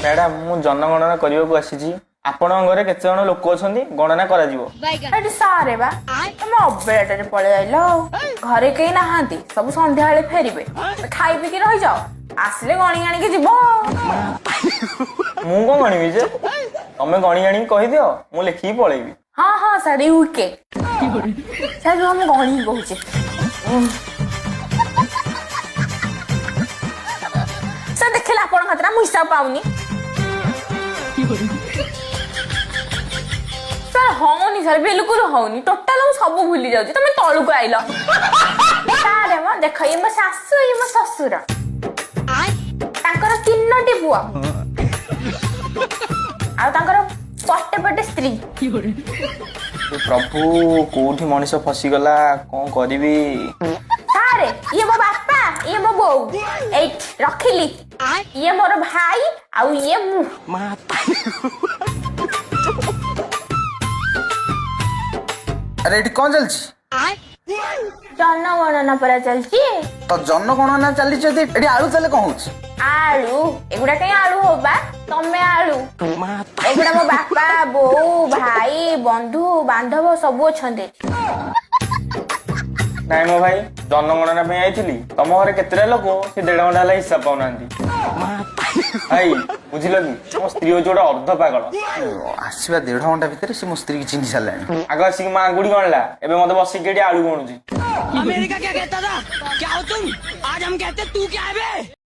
Madam मु जनगणना करने आसी आपण घरे केते जण लोक अछंती गणना करा जीवो एटी सारे बा तुम अबेलाटे पळे आइलो घरे केही नाहांती सब संध्या बेले फेरिबे खाई पी के रहि जाओ आसले गणी आनी के जीवो मु को गणिबी जे तमे गणी आनी कहि दियो मु लेखि पळेबी हाँ हाँ साड़ी उके साड़ी हम गणी कहूचे सर देखला आपण खतरा मु हिसाब पाउनी सर होनी सर बिल्कुल होनी टोटल हम सब भूली जाउची तमे तळु को आइलो सारे म देख ये म सासु ये म ससुर तांकर तीनटी पुआ आ तांकर पट्टे पट्टे स्त्री प्रभु कोठी मनीष फसी गला कोन करबी सारे ये मो बापा ये मो बौ एट रखिली ये मोर भाई आउ ये मु अरे एठी कौन चलछि जनगणना पर चलची तो जनगणना चली छथि एठी आलू चले कहूछ आलू एगुड़ा कहीं आलू होबा तमे आलू एगुड़ा मो बापा बो भाई बंधु बांधव सब अछंते नाइ मो भाई जनगणना पे आइथिली तम घरे केतेरा लोक से 1.5 घंटा ला हिसाब पाउनांती भाई बुझिलो कि मो स्त्री जोड़ा अर्ध पागल आसीबा 1.5 घंटा भितर से मो स्त्री की चिन्ह सालानी आग आसिक मां गुड़ी गणला एबे मते बसिक केडी आलू गणुची अमेरिका क्या कहता था क्या हो तुम आज हम कहते तू क्या है बे।